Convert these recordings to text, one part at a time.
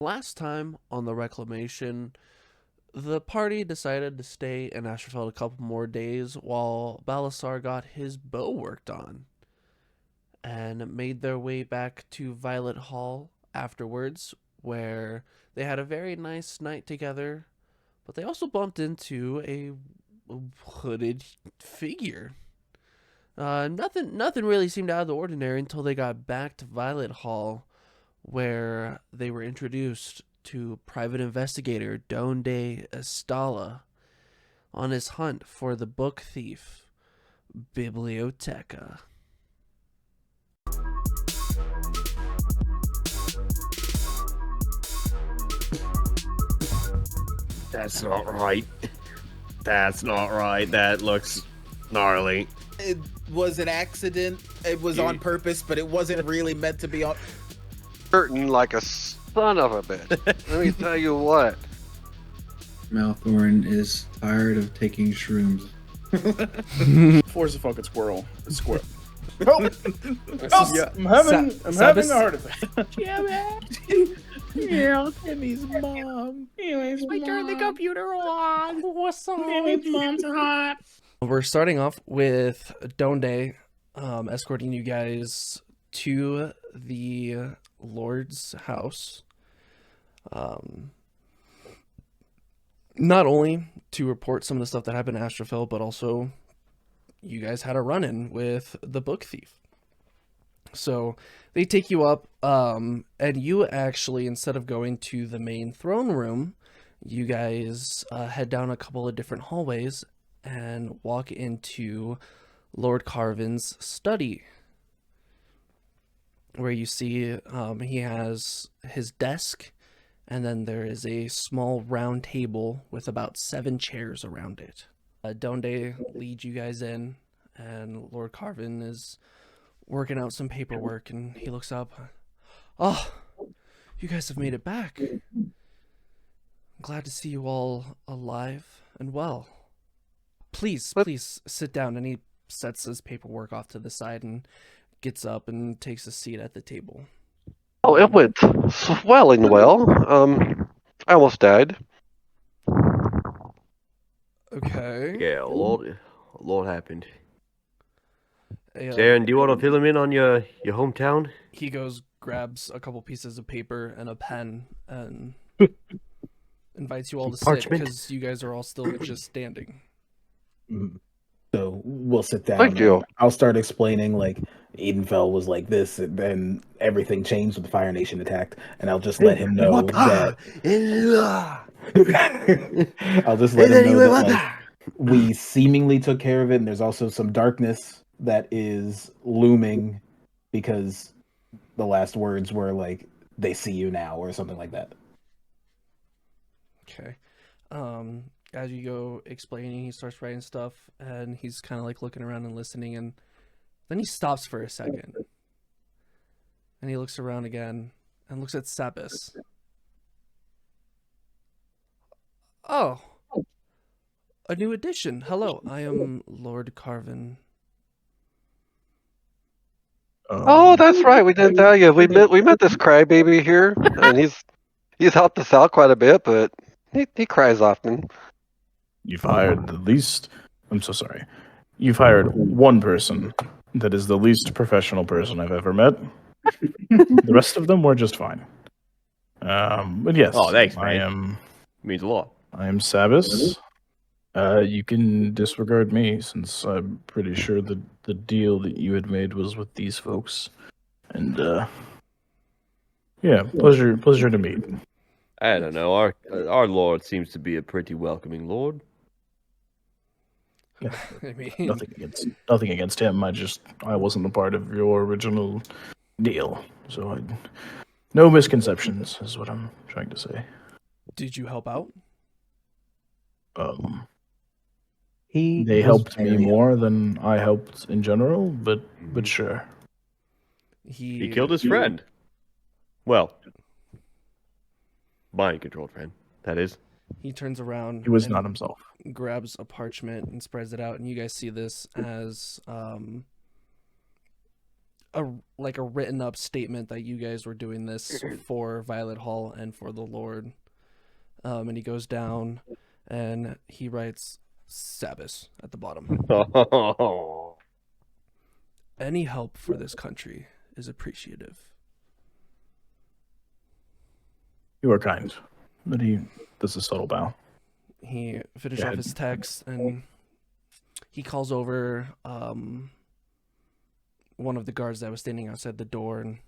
Last time on the Reclamation, the party decided to stay in Asherfeld a couple more days while Balasar got his bow worked on and made their way back to Violet Hall afterwards, where they had a very nice night together, but they also bumped into a hooded figure. Nothing really seemed out of the ordinary until they got back to Violet Hall, where they were introduced to private investigator Donde Estala on his hunt for the book thief, Biblioteca. That's not right. That's not right. That looks gnarly. It was an accident. It was on purpose, but it wasn't really meant to be on. Curtain like a son of a bitch. Let me tell you what. Maelthorin is tired of taking shrooms. Force a fucking squirrel. A squirrel. Oh, Yeah. I'm having a heart attack. Yeah, Timmy's mom. turn the computer on. What's up? Timmy's mom's hot. We're starting off with Donde escorting you guys to the Lord's house. Not only to report some of the stuff that happened in Astrophil, but also you guys had a run-in with the book thief. So they take you up, and you actually, instead of going to the main throne room, you guys head down a couple of different hallways and walk into Lord Carvin's study, where you see he has his desk, and then there is a small round table with about 7 chairs around it. Donde leads you guys in, and Lord Carvin is working out some paperwork, and he looks up. Oh, you guys have made it back. I'm glad to see you all alive and well. Please sit down. And he sets his paperwork off to the side and gets up and takes a seat at the table. Oh, it went swelling well. I almost died. Okay. Yeah, a lot happened. Hey, Saren, do you want to fill him in on your hometown? he goes, grabs a couple pieces of paper and a pen, and invites you all to sit Parchment? because you guys are all still just standing. So we'll sit down. Thank you. and I'll start explaining like Edenfell was like this, and then everything changed when the Fire Nation attacked, and I'll just let him know that. I'll just let him know that like, we seemingly took care of it, and there's also some darkness that is looming because the last words were like, "They see you now," or something like that. Okay. As you go explaining, he starts writing stuff, and he's kind of like looking around and listening, and then he stops for a second. And he looks around again and looks at Sabas. Oh, a new addition. Hello, I am Lord Carvin. Oh, that's right. We didn't tell you. We met this crybaby here, and he's helped us out quite a bit, but he cries often. You've hired the least. I'm so sorry. You've hired one person that is the least professional person I've ever met. The rest of them were just fine. But yes. Oh, thanks, I man. am. Means a lot. I am Sabas. You can disregard me since I'm pretty sure that the deal that you had made was with these folks. And yeah, pleasure to meet. I don't know. Our lord seems to be a pretty welcoming lord. I mean, Nothing against him. I wasn't a part of your original deal, so no misconceptions is what I'm trying to say. did you help out? They helped me more than I helped in general, but sure. He killed his friend. Well, mind-controlled friend, that is. He turns around. He was and not himself. grabs a parchment and spreads it out, and you guys see this as a written up statement that you guys were doing this for Violet Hall and for the Lord. And he goes down and he writes Sabas at the bottom. Oh. Any help for this country is appreciative. You are kind. But he does a subtle bow. He finishes off his text and he calls over one of the guards that was standing outside the door and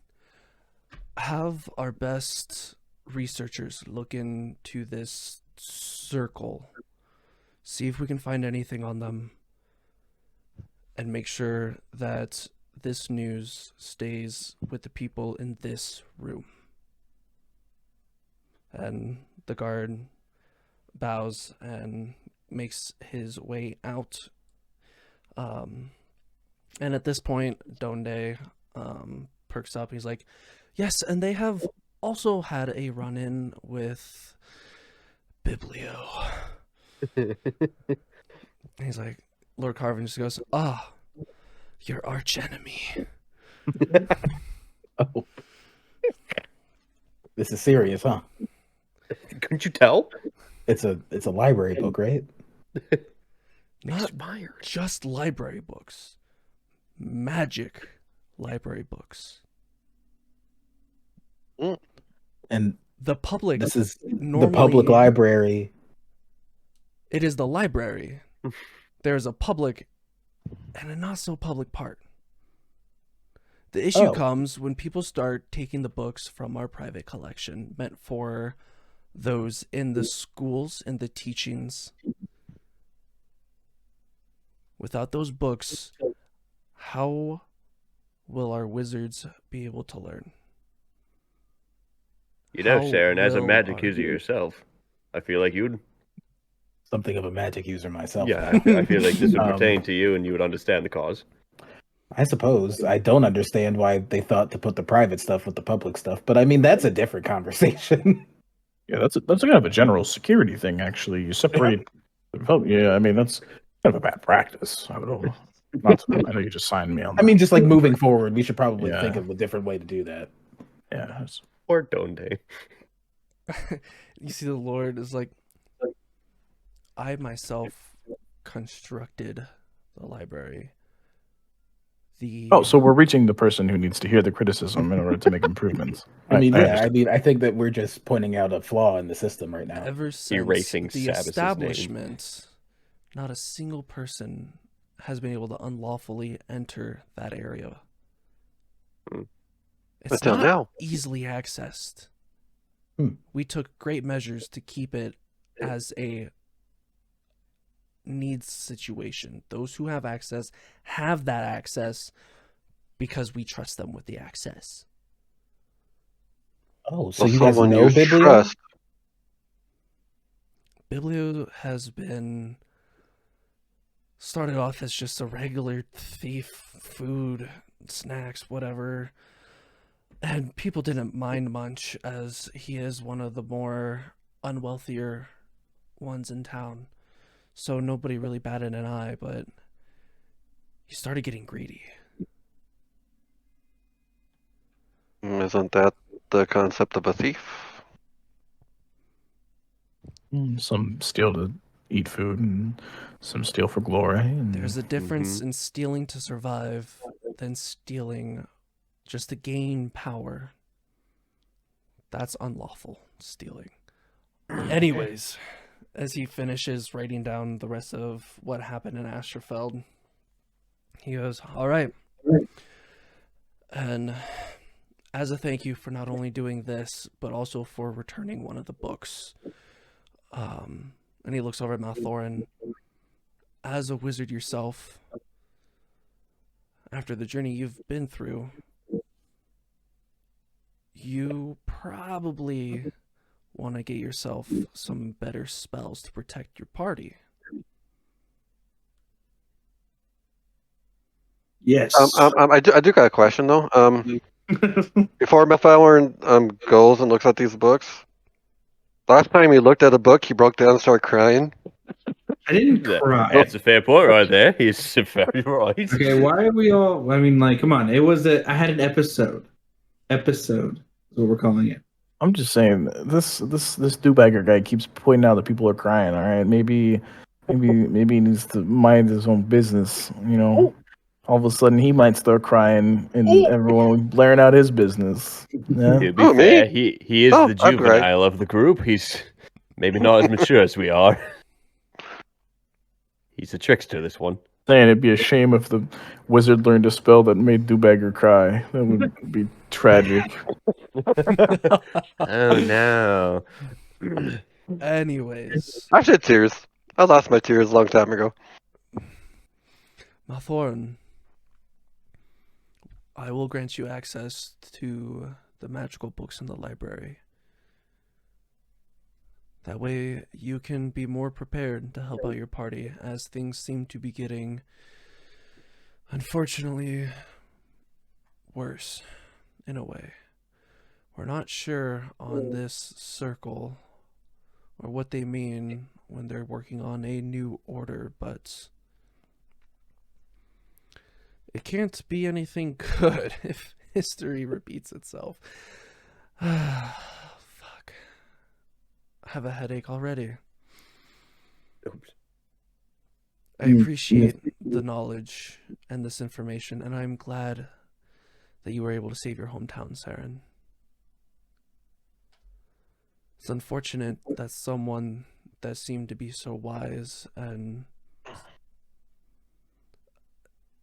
have our best researchers look into this circle, see if we can find anything on them, and make sure that this news stays with the people in this room. And the guard bows and makes his way out. And at this point, Donde perks up. He's like, yes, and they have also had a run-in with Biblio. He's like, Lord Carvin just goes, your archenemy. Oh. This is serious, huh? Couldn't you tell? It's a library book, right? Not just library books. Magic library books. And the public. This is normally, the public library. It is the library. There's a public and a not so public part. The issue comes when people start taking the books from our private collection meant for those in the schools and the teachings. Without those books, how will our wizards be able to learn? You know, Saren, as a magic user yourself, I feel like you'd... Something of a magic user myself. Yeah, I feel like this would pertain to you and you would understand the cause. I suppose. I don't understand why they thought to put the private stuff with the public stuff, but I mean, that's a different conversation. Yeah, that's kind of a general security thing, actually. You separate... Yeah, I mean, that's kind of a bad practice. I know you just signed me on that. I mean, just like moving forward, we should probably think of a different way to do that. Yeah. Or Donde. You see the Lord is like, I myself constructed the library. So we're reaching the person who needs to hear the criticism in order to make improvements. I think that we're just pointing out a flaw in the system right now. Ever since erasing the Sabas's establishment, not a single person has been able to unlawfully enter that area. It's Until not now. easily accessed. We took great measures to keep it as a needs situation. Those who have access have that access because we trust them with the access. Oh, so you guys know Biblio? Trust. Biblio has been started off as just a regular thief, food, snacks, whatever. And people didn't mind much as he is one of the more unwealthier ones in town. So nobody really batted an eye, but he started getting greedy. Isn't that the concept of a thief? Some steal to eat food and some steal for glory. And... There's a difference in stealing to survive than stealing just to gain power. That's unlawful stealing. Anyways, as he finishes writing down the rest of what happened in Asterfeld, he goes, all right. And as a thank you for not only doing this, but also for returning one of the books. And he looks over at Maelthorin. As a wizard yourself, after the journey you've been through, you probably want to get yourself some better spells to protect your party. Yes. I do got a question though. Before Maelthorin goes and looks at these books, last time he looked at a book, he broke down and started crying. I didn't cry. That's a fair point right there. He's very right. Okay, why are we all? I mean, like, come on. It was I had an episode. Episode is what we're calling it. I'm just saying this Dubbager guy keeps pointing out that people are crying. All right, maybe he needs to mind his own business. You know, all of a sudden he might start crying, and everyone will be blaring out his business. Yeah. To be Oh, me? fair, he is Oh, the I'm great. juvenile of the group. He's maybe not as mature as we are. He's a trickster, this one. Saying it'd be a shame if the wizard learned a spell that made Dubbager cry. That would be tragic. Oh no. Anyways, I shed tears. I lost my tears a long time ago. Maelthorin, I will grant you access to the magical books in the library. That way you can be more prepared to help out your party, as things seem to be getting, unfortunately, worse, in a way. We're not sure on this circle or what they mean when they're working on a new order, but it can't be anything good if history repeats itself. Fuck. I have a headache already. Oops. I appreciate the knowledge and this information, and I'm glad that you were able to save your hometown, Saren. It's unfortunate that someone that seemed to be so wise, and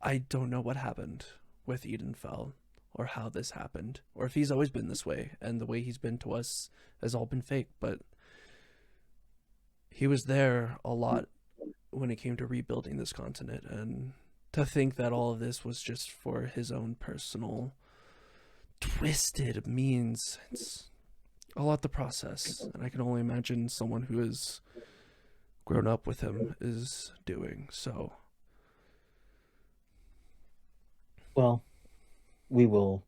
I don't know what happened with Edenfell, or how this happened, or if he's always been this way, and the way he's been to us has all been fake, but he was there a lot when it came to rebuilding this continent, and to think that all of this was just for his own personal twisted means, it's a lot to process, and I can only imagine someone who has grown up with him is doing so. Well, we will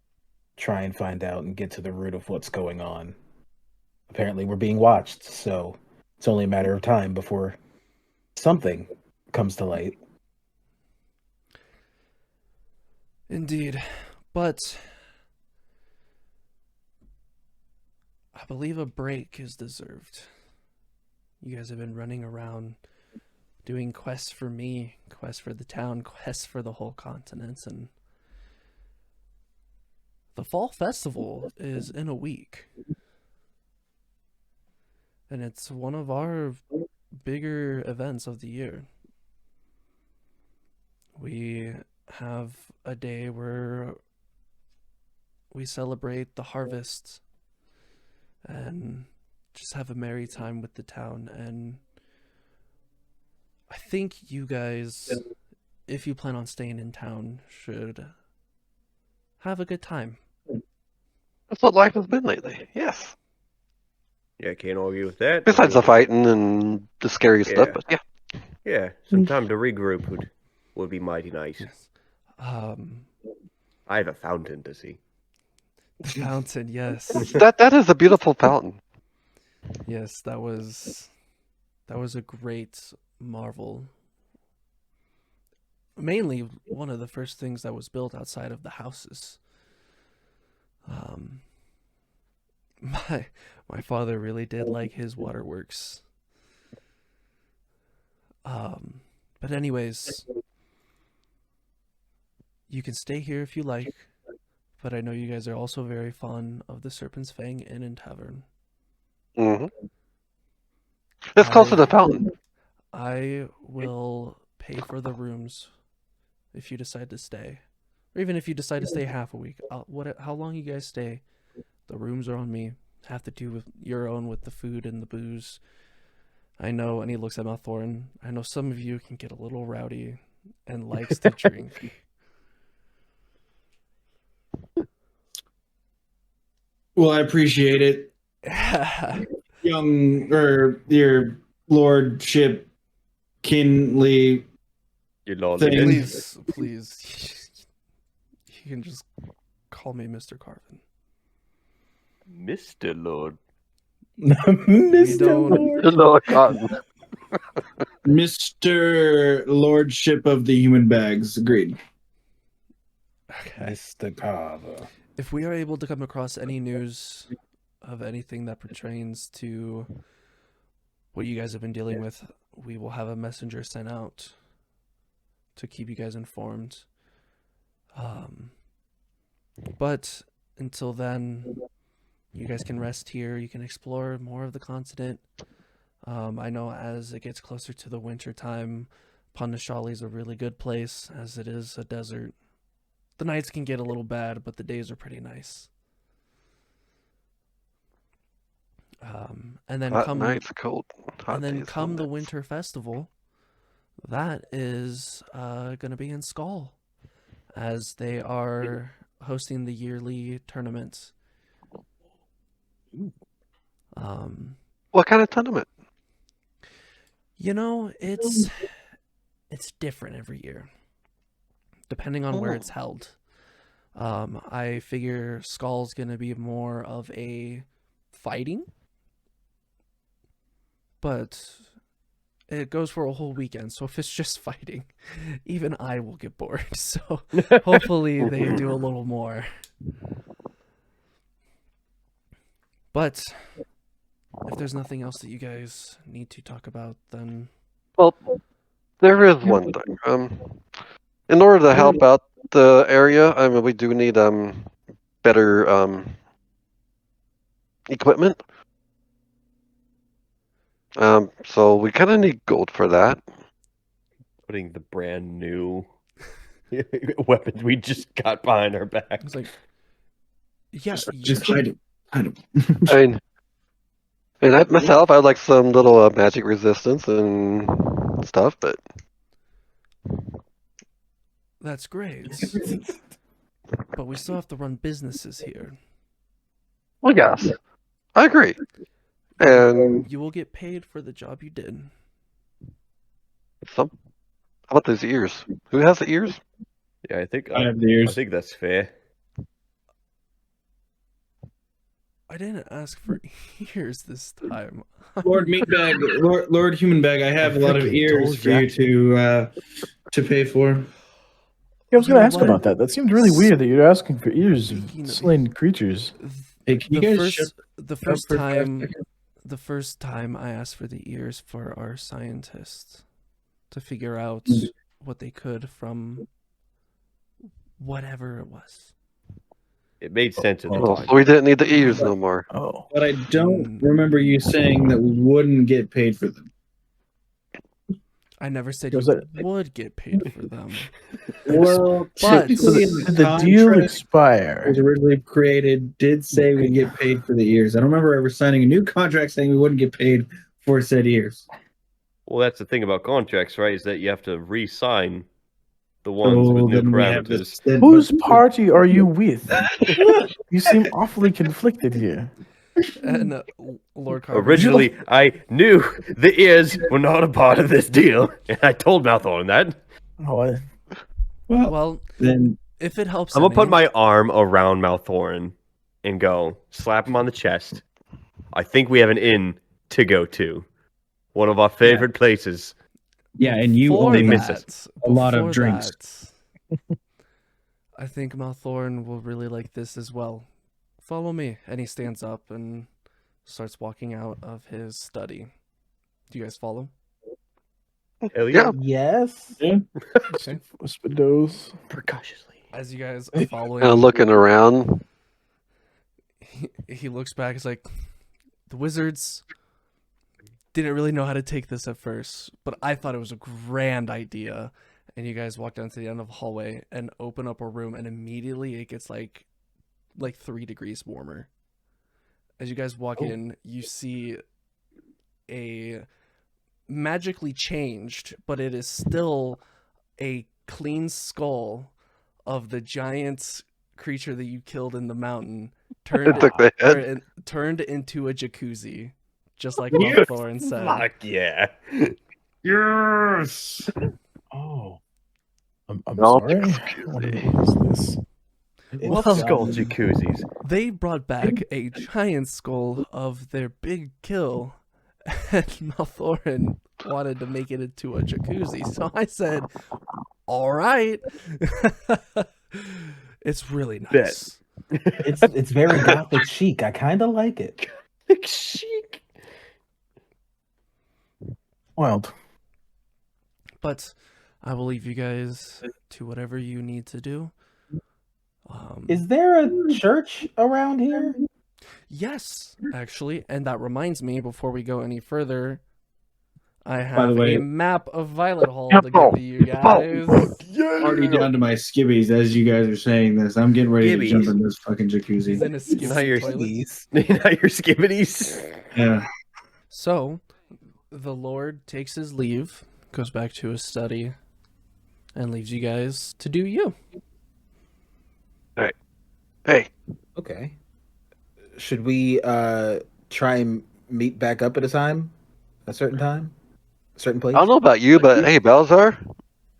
try and find out and get to the root of what's going on. Apparently we're being watched, so it's only a matter of time before something comes to light. Indeed, but I believe a break is deserved. You guys have been running around doing quests for me, quests for the town, quests for the whole continent, and the fall festival is in a week. And it's one of our bigger events of the year. We have a day where we celebrate the harvest and just have a merry time with the town. And I think you guys, if you plan on staying in town, should have a good time. That's what life has been lately. Yes. Yeah, can't argue with that. Besides the fighting and the scary stuff, but yeah. Yeah, some time to regroup would be mighty nice. Yes. I have a fountain to see. The fountain, yes. That is a beautiful fountain. Yes, that was a great marvel. Mainly one of the first things that was built outside of the houses. My father really did like his waterworks. But anyways, you can stay here if you like, but I know you guys are also very fond of the Serpent's Fang Inn and Tavern. Mm-hmm. It's close to the fountain. I will pay for the rooms if you decide to stay. Or even if you decide to stay half a week. How long you guys stay, the rooms are on me. Have to do with your own with the food and the booze. I know, and he looks at Maelthorin, I know some of you can get a little rowdy and likes to drink. Well, I appreciate it, your lordship, Kinley. Your lord. Please. You can just call me Mr. Carvin. Mr. Lord. Mr. don't- Lord. There's no cotton. Mr. Lordship of the Human Bags. Agreed. Okay. Mr. Carver. If we are able to come across any news of anything that pertains to what you guys have been dealing with, we will have a messenger sent out to keep you guys informed. But until then, you guys can rest here. You can explore more of the continent. I know as it gets closer to the winter time, Pandashali is a really good place, as it is a desert. The nights can get a little bad, but the days are pretty nice. And then Hot come nights, cold. Hot and then days, come cold the nights. winter festival, that is gonna be in Skull, as they are hosting the yearly tournament. What kind of tournament? You know, it's different every year, depending on where it's held. I figure Skull's gonna be more of a fighting, but it goes for a whole weekend. So if it's just fighting, even I will get bored. So hopefully they do a little more. But if there's nothing else that you guys need to talk about, then Well, there is one thing. In order to help out the area, I mean, we do need better equipment. So we kind of need gold for that. Putting the brand new weapons we just got behind our back. it's like, yeah, Just hide it. Hide it. I mean, myself, I like some little magic resistance and stuff, but that's great. But we still have to run businesses here. well, yes, I agree. And You will get paid for the job you did. how about those ears? Who has the ears? Yeah, I think I have the ears. I think that's fair. I didn't ask for ears this time. Lord Meatbag, Lord Human Bag, I have a lot of freaking ears told for ya. you to pay for. Yeah, I was You going to know ask what? about that. That seemed really weird that you're asking for ears Speaking of of- slain creatures. Hey, can you guys shut the up first for 5 time seconds? the first time I asked for the ears for our scientists to figure out what they could from whatever it was. It made sense at the Oh, time. so we didn't need the ears no more. Oh. But I don't remember you saying that we wouldn't get paid for them. I never said you Was that- would get paid for them. Well, But- technically, in Did the deal contract expire? was originally created did say we get paid for the ears. I don't remember ever signing a new contract saying we wouldn't get paid for said ears. Well, that's the thing about contracts, right? Is that you have to re-sign the ones with new then we have parameters. this. Whose party are you with? You seem awfully conflicted here. And Lord Carver, Originally, I knew the ears were not a part of this deal, and I told Maelthorin that. Oh, well, Then if it helps, I'm gonna put any, my arm around Maelthorin and go slap him on the chest. I think we have an inn to go to, one of our favorite places. yeah, and you before only miss that, us. a lot of before drinks. that, I think Maelthorin will really like this as well. Follow me. And he stands up and starts walking out of his study. Do you guys follow? Hell yeah. Yes. Okay. Wispindos. Precautiously. As you guys are following, Kind of looking around. he looks back. He's like, the wizards didn't really know how to take this at first, but I thought it was a grand idea. And you guys walk down to the end of the hallway and open up a room, and immediately it gets like 3 degrees warmer. As you guys walk in, you see a magically changed, but it is still a clean skull of the giant creature that you killed in the mountain turned Took the head. turned into a jacuzzi, just like Maelthorin said. Fuck yeah. Yes. Oh. I'm No, sorry. excuse What me. is this? Well, Skull jacuzzis. they brought back a giant skull of their big kill, and Maelthorin wanted to make it into a jacuzzi. So I said, all right. It's really nice. It's very gothic chic. I kind of like it. Chic. Wild. But I will leave you guys to whatever you need to do. Is there a church around here? Yes, actually. And that reminds me, before we go any further, I By the have way- a map of Violet Hall to give to you guys. Already down to my skibbies as you guys are saying this. I'm getting ready to jump in this fucking jacuzzi. He's in a Not your toilet. Not your skibbities. Yeah. So, the Lord takes his leave, goes back to his study, and leaves you guys to do you. Hey, Okay. Should we try and meet back up at a certain time? A certain place? I don't know about you, but hey, Balasar,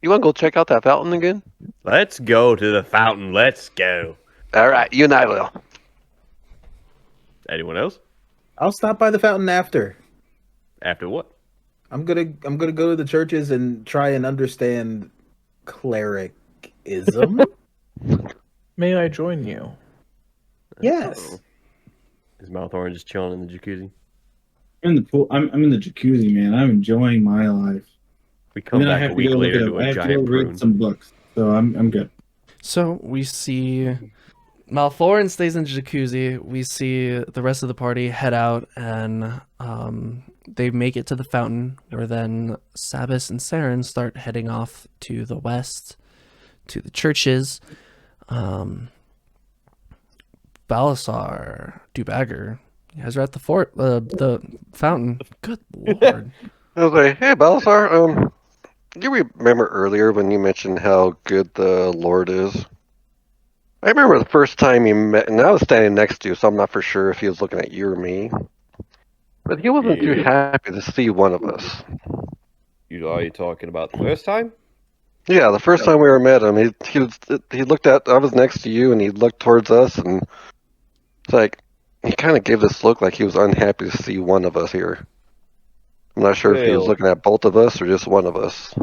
you want to go check out that fountain again? Let's go to the fountain. Let's go. All right, you and I will. Anyone else? I'll stop by the fountain after. After what? I'm gonna go to the churches and try and understand clericism. May I join you? Yes. Is Maelthorin just chilling in the jacuzzi? In the pool. I'm in the jacuzzi, man. I'm enjoying my life. We come And then I back have a to week go look later at to I a have to go giant read prune. some books. So I'm good. So, we see Maelthorin stays in the jacuzzi. We see the rest of the party head out, and they make it to the fountain, where then Sabas and Saren start heading off to the west, to the churches. Balasar, Dubbager, you guys are at the the fountain. Good lord. I was like, hey, Balasar, do you remember earlier when you mentioned how good the Lord is? I remember the first time you met, and I was standing next to you, so I'm not for sure if he was looking at you or me. But he wasn't too happy to see one of us. Are you talking about the first time? Yeah, the first time we ever met him, he looked at, I was next to you, and he looked towards us, and it's like, he kind of gave this look like he was unhappy to see one of us here. I'm not sure if he was Well- looking at both of us or just one of us.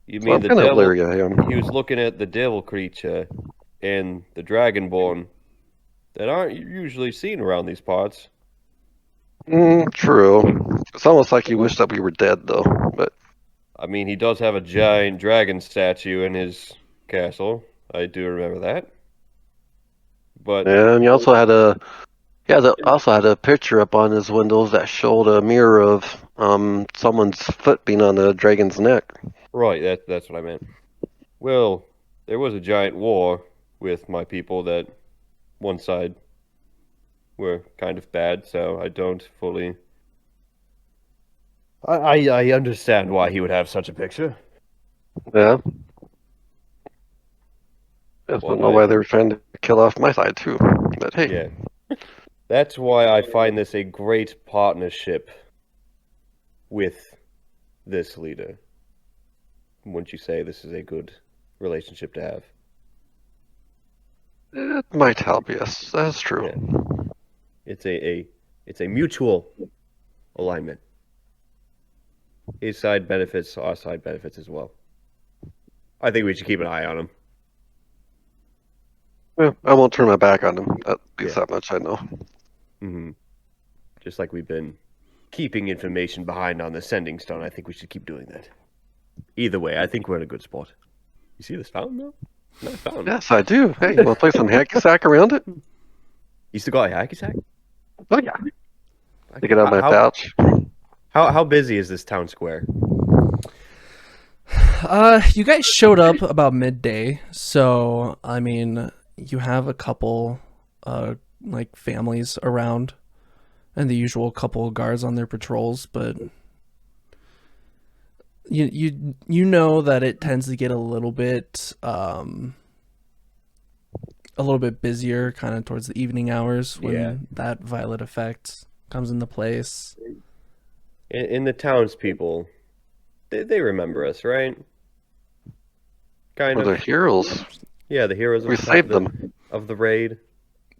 You So mean I'm the kind of devil? leery of him. He was looking at the devil creature and the dragonborn that aren't usually seen around these parts. True. It's almost like he wished that we were dead, though. But I mean, he does have a giant dragon statue in his castle. I do remember that. But yeah, and he also had a picture up on his windows that showed a mirror of someone's foot being on the dragon's neck. right, that's what I meant. Well, there was a giant war with my people that one side were kind of bad, so I don't fully. I understand why he would have such a picture. Yeah. Just Well, don't know why they were trying to kill off my side too. But hey, Yeah. That's why I find this a great partnership with this leader. Wouldn't you say this is a good relationship to have? it might help. Yes, that's true. Yeah. It's a mutual alignment. His side benefits, our side benefits as well. I think we should keep an eye on him. Yeah, I won't turn my back on him. At least Yeah. that much I know. Mm-hmm. Just like we've been keeping information behind on the sending stone, I think we should keep doing that. Either way, I think we're in a good spot. You see this fountain, though? Nice fountain. Yes, I do. Hey, you want to play some hacky sack around it? You still got a hacky sack? Oh yeah. Take it out of my pouch. How busy is this town square? You guys showed up about midday, so I mean, you have a couple, like families around, and the usual couple of guards on their patrols, but you know that it tends to get a little bit busier, kind of towards the evening hours when that violet effect comes into place. In the townspeople, they remember us, right? Kind Well, of. they're heroes. Yeah, the heroes of We saved them. of the raid.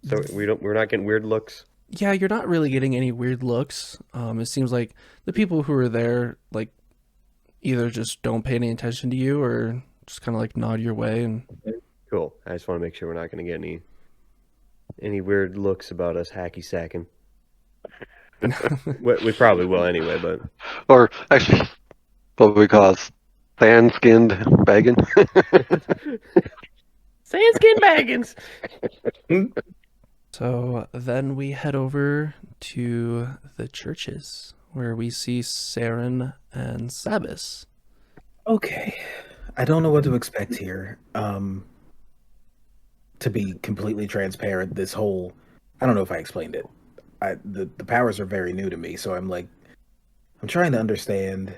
So we're not getting weird looks. Yeah, you're not really getting any weird looks. It seems like the people who are there like either just don't pay any attention to you or just kind of like nod your way. And Cool. I just want to make sure we're not going to get any weird looks about us hacky sacking. We probably will anyway, but Or actually, what we call it, fan-skinned bagging. Sandskin Baggins. so then we head over to the churches where we see Saren and Sabas. Okay. I don't know what to expect here. To be completely transparent, this whole, I don't know if I explained it. The powers are very new to me, so I'm trying to understand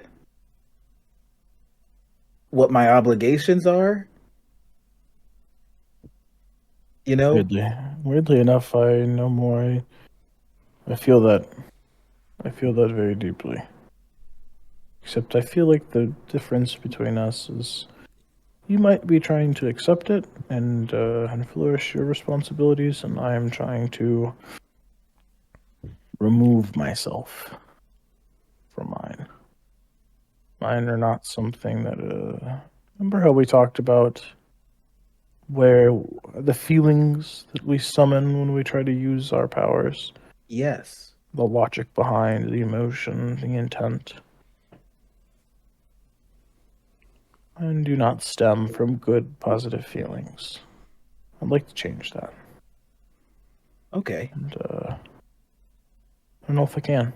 what my obligations are. You know? Weirdly enough, I know more. I feel that very deeply. Except I feel like the difference between us is you might be trying to accept it and flourish your responsibilities, and I am trying to remove myself from mine. Mine are not something that. Remember how we talked about where the feelings that we summon when we try to use our powers? Yes. The logic behind the emotion, the intent. And do not stem from good, positive feelings. I'd like to change that. Okay. And, I don't know if I can.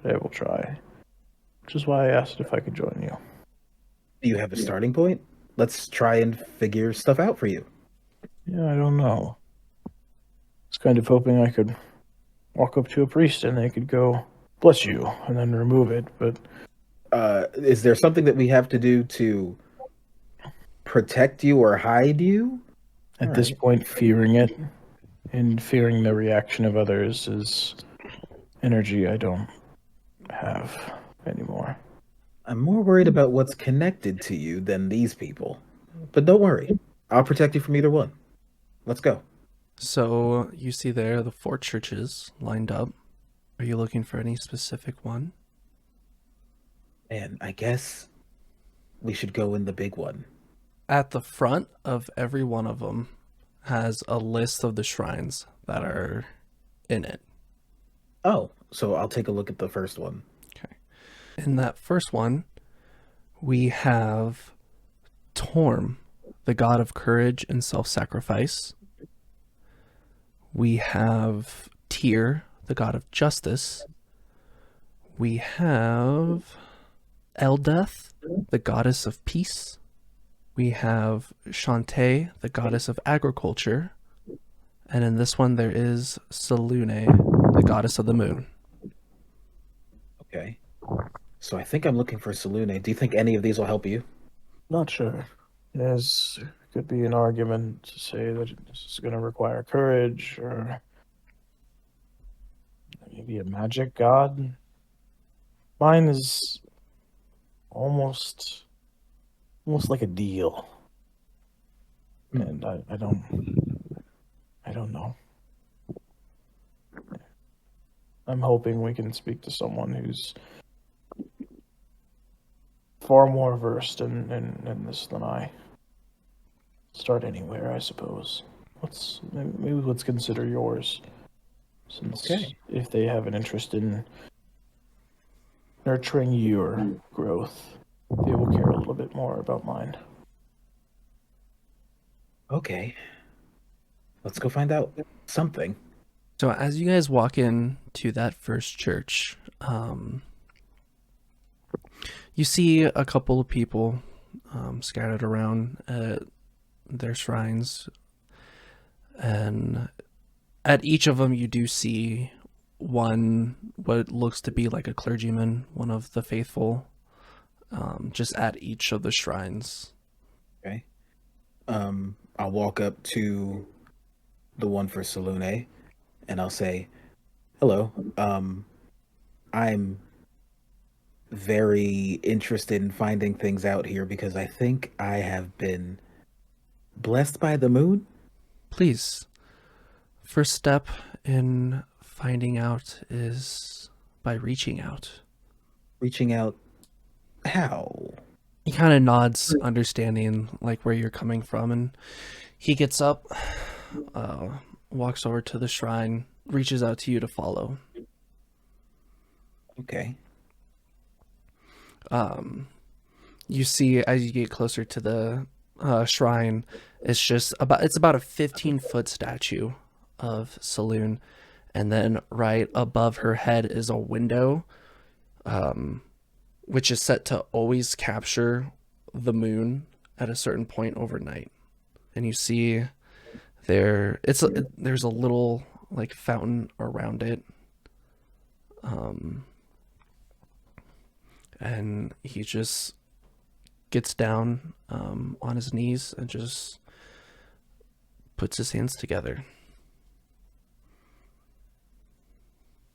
But I will try. Which is why I asked if I could join you. Do you have a starting point? Let's try and figure stuff out for you. Yeah, I don't know. I was kind of hoping I could walk up to a priest and they could go, bless you, and then remove it, but... Is there something that we have to do to protect you or hide you? At this point, fearing it and fearing the reaction of others is energy I don't have anymore. I'm more worried about what's connected to you than these people. But don't worry. I'll protect you from either one. Let's go. So you see there the 4 churches lined up. Are you looking for any specific one? And I guess we should go in the big one. At the front of every one of them has a list of the shrines that are in it. Oh, so I'll take a look at the first one. Okay. In that first one, we have Torm, the god of courage and self-sacrifice. We have Tyr, the god of justice. We have Eldeth, the goddess of peace. We have Shantae, the goddess of agriculture. And in this one, there is Selune, the goddess of the moon. Okay. So I think I'm looking for Selune. Do you think any of these will help you? Not sure. There could be an argument to say that this is going to require courage, or maybe a magic god. Mine is almost like a deal, and I don't know. I'm hoping we can speak to someone who's far more versed in this than I. Start anywhere, I suppose. Maybe let's consider yours, since if they have an interest in nurturing your growth, they will care a little bit more about mine. Okay. Let's go find out something. So as you guys walk in to that first church, you see a couple of people scattered around at their shrines, and at each of them you do see one, what looks to be like a clergyman, one of the faithful, just at each of the shrines. Okay. I'll walk up to the one for Selune, and I'll say, hello, I'm very interested in finding things out here because I think I have been blessed by the moon. Please, first step in finding out is by reaching out. Reaching out How? He kind of nods, understanding like where you're coming from, and he gets up, walks over to the shrine, reaches out to you to follow. Okay. You see as you get closer to the shrine, it's about a 15-foot statue of Saloon, and then right above her head is a window, which is set to always capture the moon at a certain point overnight. And you see there's a little like fountain around it. And he just gets down on his knees and just puts his hands together.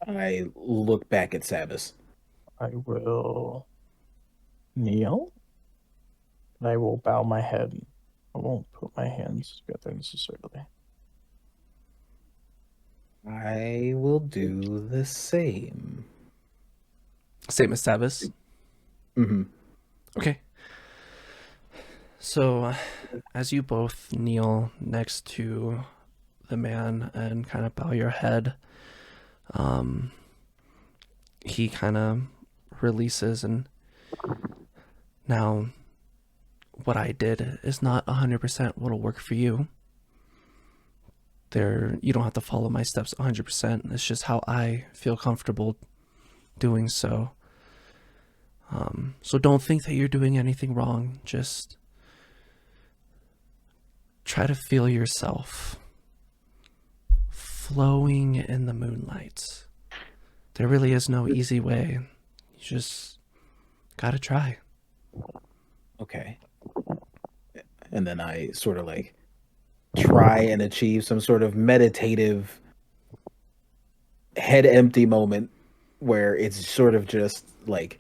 I look back at Sabas. I will kneel. And I will bow my head. I won't put my hands together necessarily. I will do the same. Same as Sabas. Mm-hmm. Okay. So, as you both kneel next to the man and kind of bow your head, he kind of releases, and now what I did is not 100% what'll work for you. You don't have to follow my steps 100%. It's just how I feel comfortable doing so. So don't think that you're doing anything wrong. Just try to feel yourself flowing in the moonlight. There really is no easy way. You just gotta try. Okay. And then I sort of like try and achieve some sort of meditative head empty moment where it's sort of just like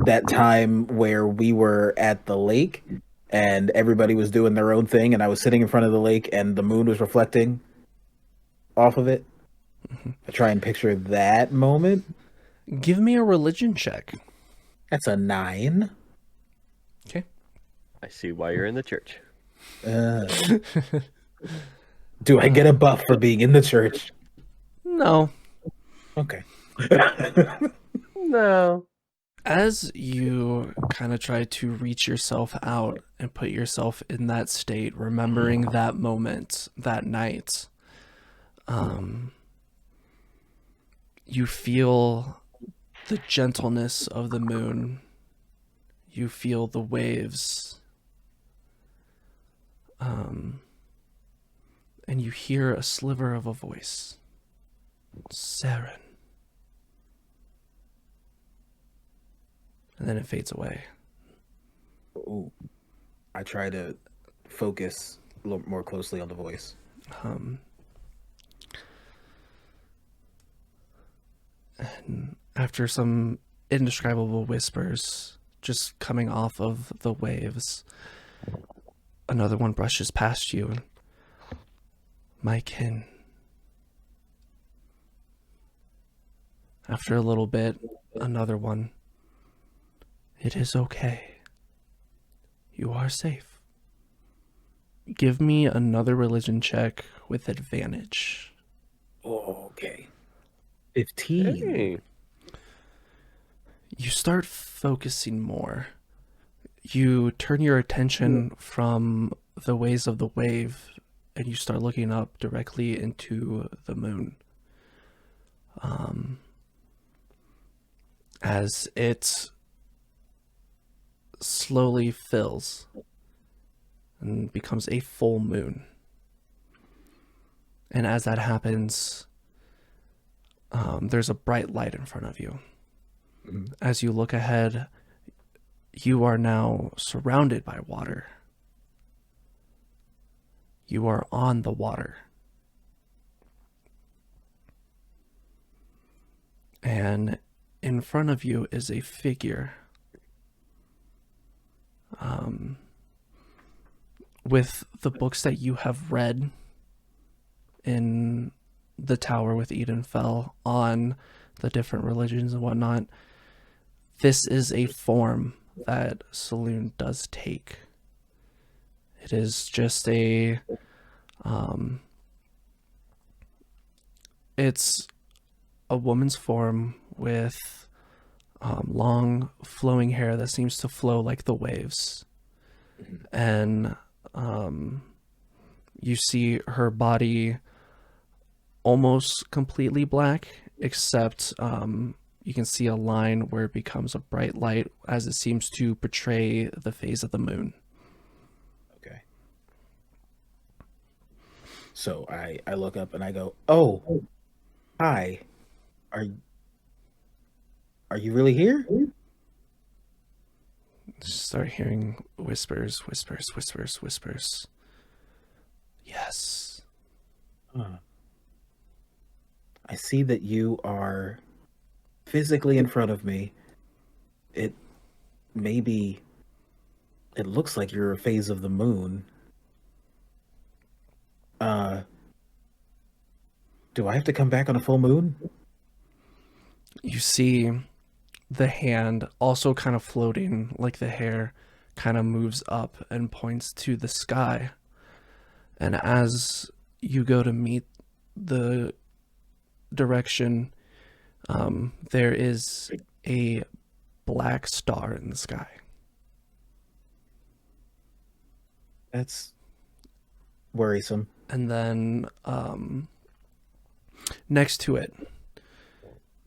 that time where we were at the lake and everybody was doing their own thing and I was sitting in front of the lake and the moon was reflecting off of it. Mm-hmm. I try and picture that moment. Give me a religion check. That's a 9. Okay. I see why you're in the church. Do I get a buff for being in the church? No. Okay. No. As you kind of try to reach yourself out and put yourself in that state, remembering that moment, that night, you feel the gentleness of the moon. You feel the waves. And you hear a sliver of a voice. Saren. And then it fades away. Ooh. I try to focus a little more closely on the voice. And after some indescribable whispers just coming off of the waves, another one brushes past you. My kin. After a little bit, another one. It is okay. You are safe. Give me another religion check with advantage. Okay. 15. Hey. You start focusing more. You turn your attention from the ways of the wave and you start looking up directly into the moon. As it slowly fills and becomes a full moon. And as that happens, there's a bright light in front of you. Mhm. As you look ahead, you are now surrounded by water. You are on the water. And in front of you is a figure with the books that you have read in the tower with Eden Fell on the different religions and whatnot, this is a form that Saloon does take. It is just it's a woman's form with long flowing hair that seems to flow like the waves. And you see her body almost completely black, except you can see a line where it becomes a bright light as it seems to portray the phase of the moon. Okay. So I look up and I go, "Oh, hi. Are you really here?" Start hearing whispers. Yes. I see that you are physically in front of me. It looks like you're a phase of the moon. Do I have to come back on a full moon? You see the hand also kind of floating, like the hair kind of moves up and points to the sky. And as you go to meet the direction, there is a black star in the sky. That's worrisome. And then next to it,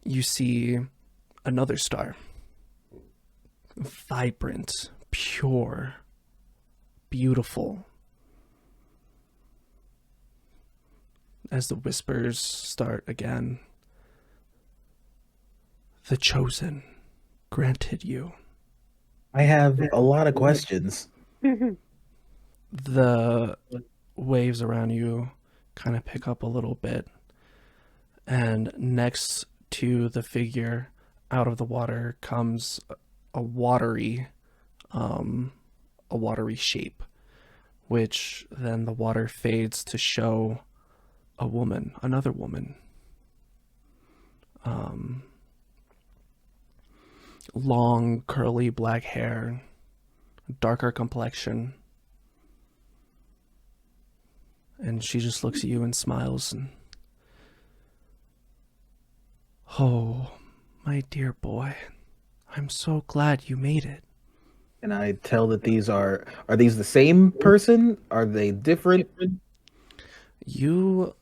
you see another star. Vibrant, pure, beautiful. As the whispers start again, the chosen granted you. I have a lot of questions. The waves around you kind of pick up a little bit, and next to the figure out of the water comes a watery shape, which then the water fades to show a woman, another woman. Long curly black hair, darker complexion. And she just looks at you and smiles and, "Oh, my dear boy, I'm so glad you made it." And I tell that these are these the same person? Are they different? You,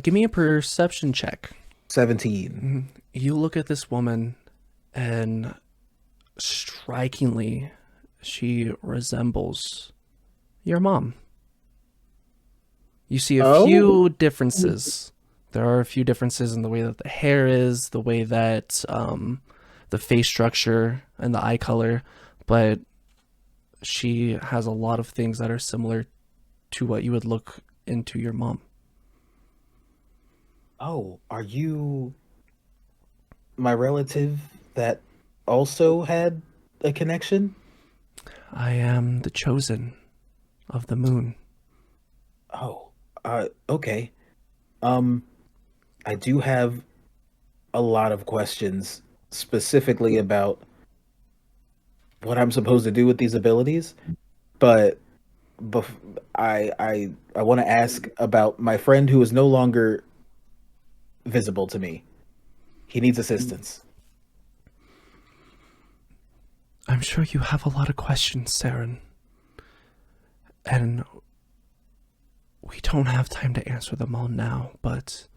give me a perception check. 17. You look at this woman and strikingly, she resembles your mom. You see a few differences. There are a few differences in the way that the hair is, the way that the face structure and the eye color, but she has a lot of things that are similar to what you would look into your mom. Oh, are you my relative that also had a connection? I am the chosen of the moon. Oh, okay. I do have a lot of questions specifically about what I'm supposed to do with these abilities, but I want to ask about my friend who is no longer visible to me. He needs assistance. I'm sure you have a lot of questions, Saren. And we don't have time to answer them all now, but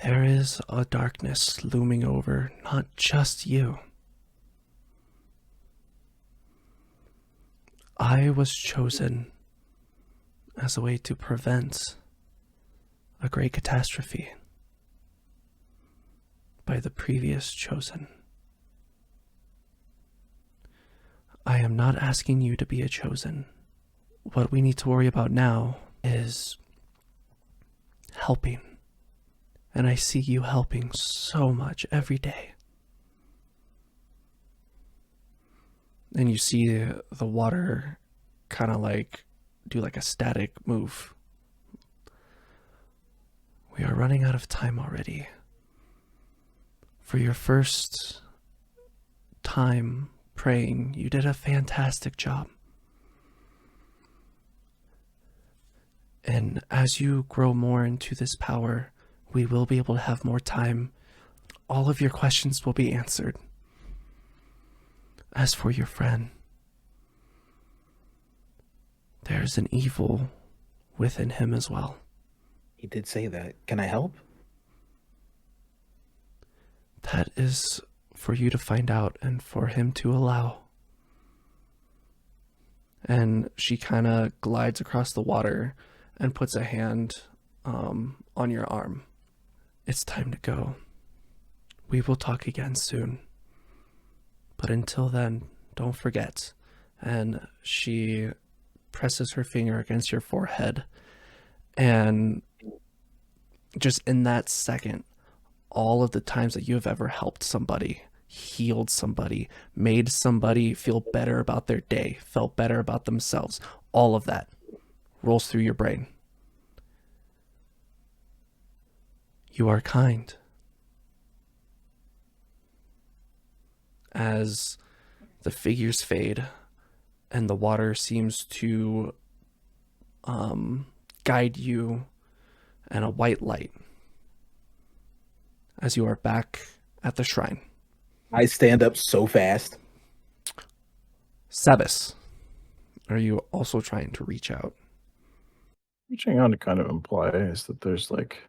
there is a darkness looming over not just you. I was chosen as a way to prevent a great catastrophe by the previous chosen. I am not asking you to be a chosen. What we need to worry about now is helping. And I see you helping so much every day. And you see the water kind of like do like a static move. We are running out of time already. For your first time praying, you did a fantastic job. And as you grow more into this power, we will be able to have more time. All of your questions will be answered. As for your friend, there's an evil within him as well. He did say that. Can I help? That is for you to find out and for him to allow. And she kind of glides across the water and puts a hand on your arm. It's time to go. We will talk again soon. But until then, don't forget. And she presses her finger against your forehead. And just in that second, all of the times that you have ever helped somebody, healed somebody, made somebody feel better about their day, felt better about themselves, all of that rolls through your brain. You are kind. As the figures fade and the water seems to guide you and a white light as you are back at the shrine. I stand up so fast. Sabas, are you also trying to reach out? Reaching out to kind of implies that there's like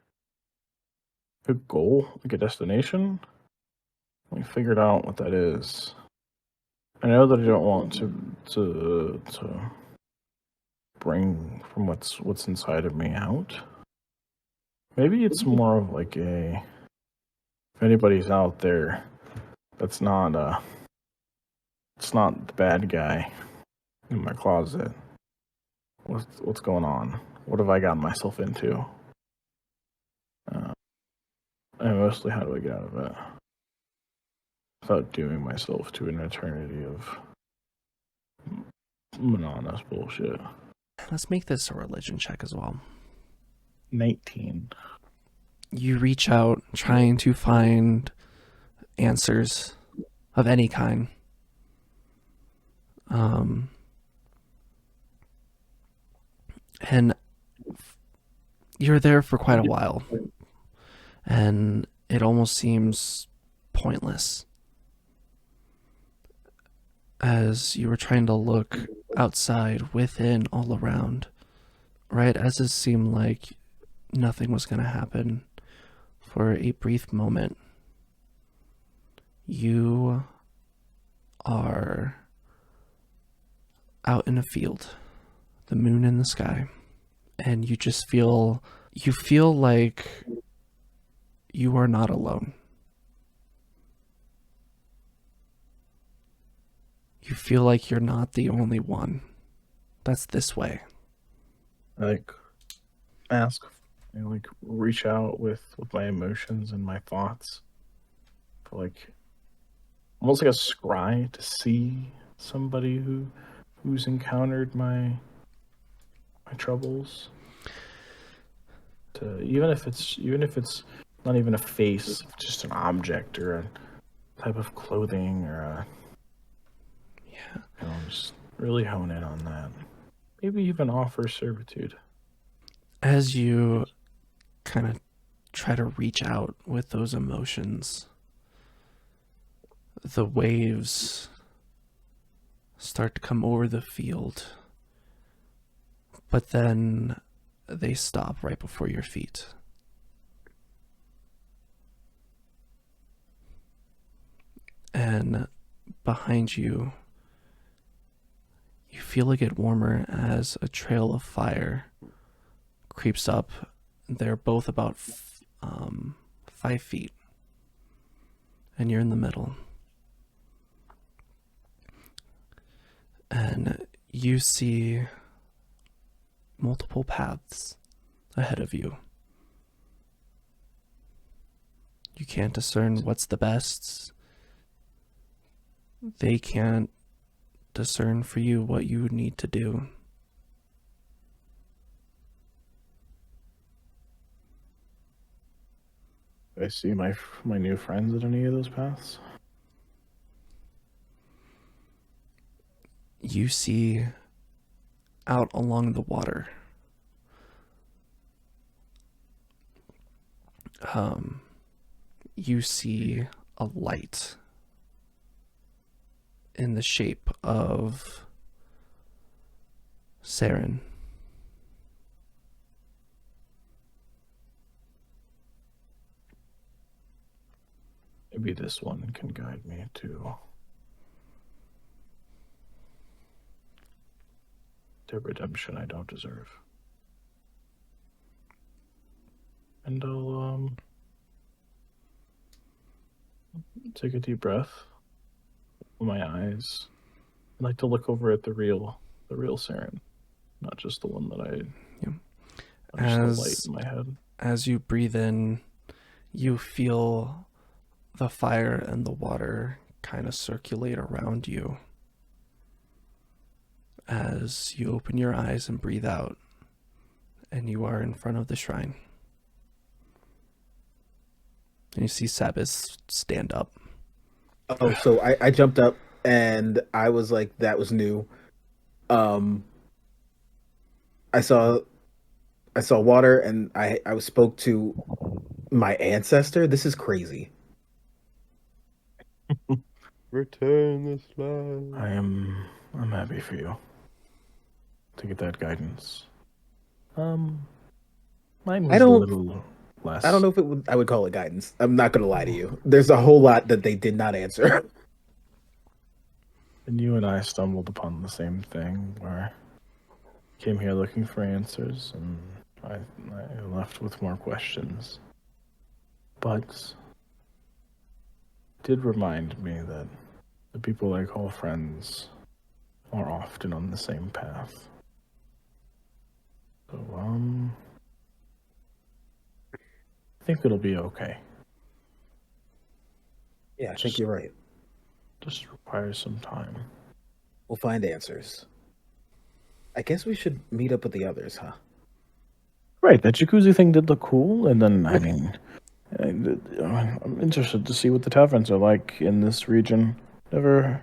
a goal, like a destination. We figured out what that is. I know that I don't want to bring from what's inside of me out. Maybe it's more of like a, if anybody's out there that's not it's not the bad guy in my closet. What's going on? What have I gotten myself into? And mostly, how do I get out of it without dooming myself to an eternity of monotonous bullshit? Let's make this a religion check as well. 19. You reach out trying to find answers of any kind. And you're there for quite a while. And it almost seems pointless. As you were trying to look outside, within, all around, right as it seemed like nothing was going to happen for a brief moment, you are out in a field, the moon in the sky, and you just feel like you are not alone. You feel like you're not the only one that's this way. Like, ask, like, reach out with my emotions and my thoughts. For like, almost like a scry to see somebody who's encountered my troubles. To even if it's not even a face, just an object or a type of clothing or a, just really hone in on that. Maybe even offer servitude. As you kind of try to reach out with those emotions, the waves start to come over the field, but then they stop right before your feet. And behind you, you feel it get warmer as a trail of fire creeps up. They're both about 5 feet, and you're in the middle. And you see multiple paths ahead of you. You can't discern what's the best. They can't discern for you what you need to do. Do I see my new friends at any of those paths? You see out along the water. You see a light in the shape of Saren. Maybe this one can guide me to the redemption I don't deserve. And I'll take a deep breath. Open my eyes. I'd like to look over at the real Saren, not just the one that I. Yeah. Just the light in my head. As you breathe in, you feel the fire and the water kind of circulate around you. As you open your eyes and breathe out, and you are in front of the shrine. And you see Sabas stand up. Oh, so I jumped up and I was like, that was new. I saw water and I spoke to my ancestor. This is crazy. Return this land. I'm happy for you to get that guidance. Mine was a little less. I don't know if I would call it guidance. I'm not gonna lie to you. There's a whole lot that they did not answer. And you and I stumbled upon the same thing, where I came here looking for answers, and I left with more questions. But it did remind me that the people I call friends are often on the same path. So, I think it'll be okay. Yeah, I think you're right. Just requires some time. We'll find answers. I guess we should meet up with the others, huh? Right, that jacuzzi thing did look cool, and then, I mean, I'm interested to see what the taverns are like in this region. I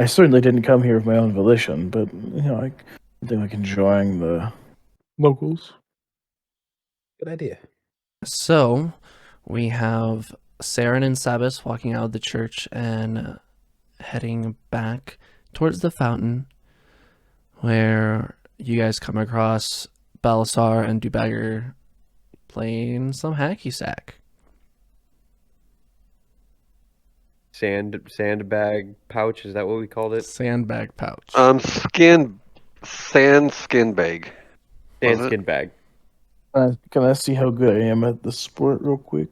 certainly didn't come here of my own volition, but, I think like enjoying the locals. Good idea. So, we have Saren and Sabas walking out of the church and heading back towards the fountain, where you guys come across Balasar and Dubbager playing some hacky sack. Sandbag pouch, is that what we called it? Sandbag pouch. Skin bag. Skin bag. Can I see how good I am at the sport real quick?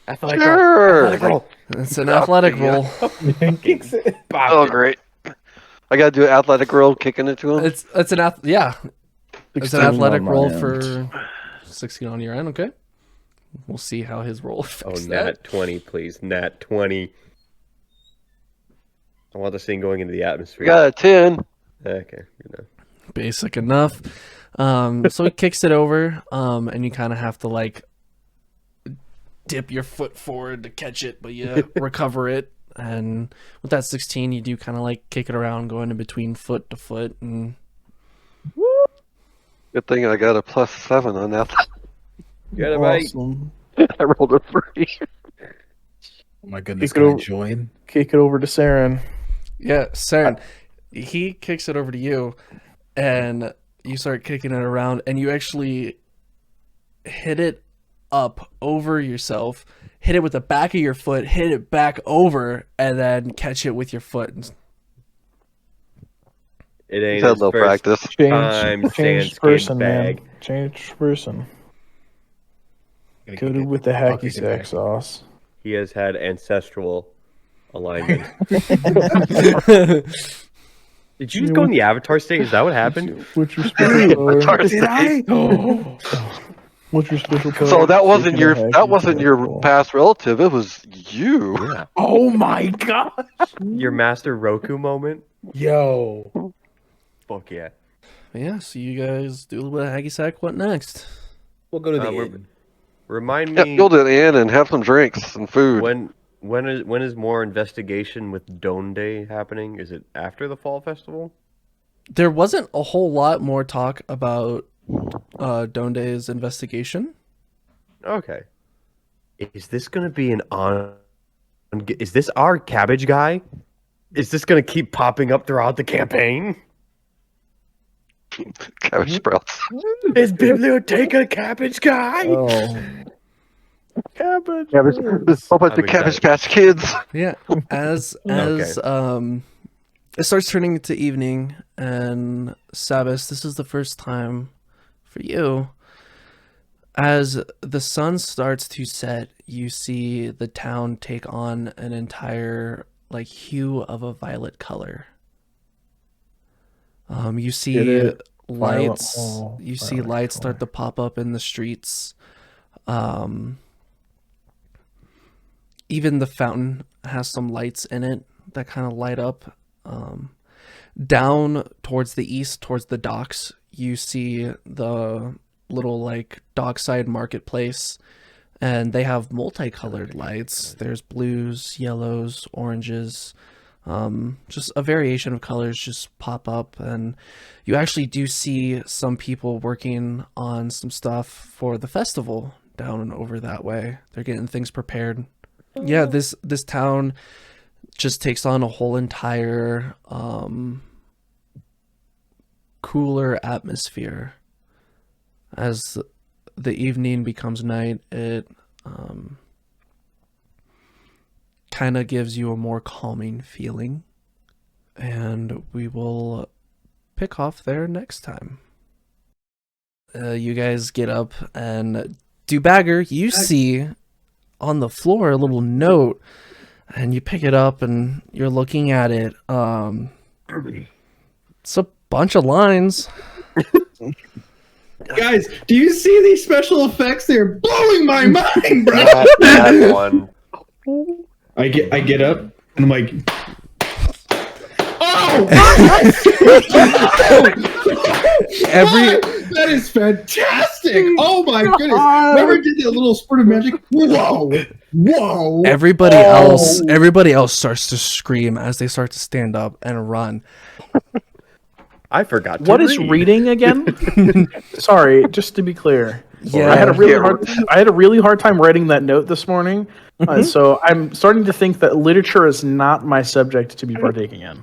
Athletic Sure. roll. It's an athletic roll. Oh, great. I gotta do an athletic roll, kicking it to him. It's an It's an 16 athletic on my roll end. for 16 on your end. Okay. We'll see how his roll Oh, affects nat that. 20, please. Nat 20. I want this thing going into the atmosphere. Got a 10. Okay, good enough. Basic enough. So he kicks it over, and you kind of have to like dip your foot forward to catch it, but you recover it. And with that 16, you do kind of like kick it around, going in between foot to foot, and Good thing I got a +7 on that. Get it right. Awesome. I rolled a 3. Oh my goodness, Kick it can I over. join? Kick it over to Saren. yeah, Saren, he kicks it over to you, and you start kicking it around, and you actually hit it up over yourself, hit it with the back of your foot, hit it back over, and then catch it with your foot. It ain't Had his no first practice. time Change sandskin person, bag. man. Change person. Gonna Go kick to it. with the I'll hacky kick it sack back. sauce. He has had ancestral alignment. Did you just go in the avatar state? Is that what happened? What's your special power? Did I? Oh. What's your special power? So that wasn't Taking a hacky your sack. past relative. It was you. Yeah. Oh my god. Your master Roku moment? Yo. Fuck yeah. Yeah, so you guys do a little bit of hacky sack. What next? We'll go to the we're- inn. Remind Yeah, me build an inn and have some drinks and food. when is more investigation with Donde happening? Is it after the fall festival? There wasn't a whole lot more talk about Donde's investigation. Okay. Is this gonna be is this our cabbage guy? Is this gonna keep popping up throughout the campaign? Cabbage sprouts. Is Biblioteca cabbage guy? Oh, Cabbage. There's a whole bunch I'm of Cabbage excited. Patch Kids. Yeah, as it starts turning into evening, and Sabas, this is the first time for you. As the sun starts to set, you see the town take on an entire hue of a violet color. You see it lights. violet- oh, You see violet lights color. start to pop up in the streets. Even the fountain has some lights in it that kind of light up. Down towards the east, towards the docks, you see the little dockside marketplace, and they have multicolored lights. There's blues, yellows, oranges, just a variation of colors just pop up, and you actually do see some people working on some stuff for the festival down and over that way. They're getting things prepared. Yeah, this town just takes on a whole entire cooler atmosphere. As the evening becomes night, it kind of gives you a more calming feeling, and we will pick off there next time. You guys get up, and Dubbager, you see on the floor a little note, and you pick it up and you're looking at it. It's a bunch of lines. Guys, do you see these special effects? They're blowing my mind, bro. That one. I get up and I'm like, oh, that is fantastic! Oh my goodness! Whoever did that little spurt of magic, whoa! Everybody else starts to scream as they start to stand up and run. I forgot to What is read. reading again? Sorry, just to be clear. Yeah. I had a really hard time writing that note this morning. So I'm starting to think that literature is not my subject to be partaking in.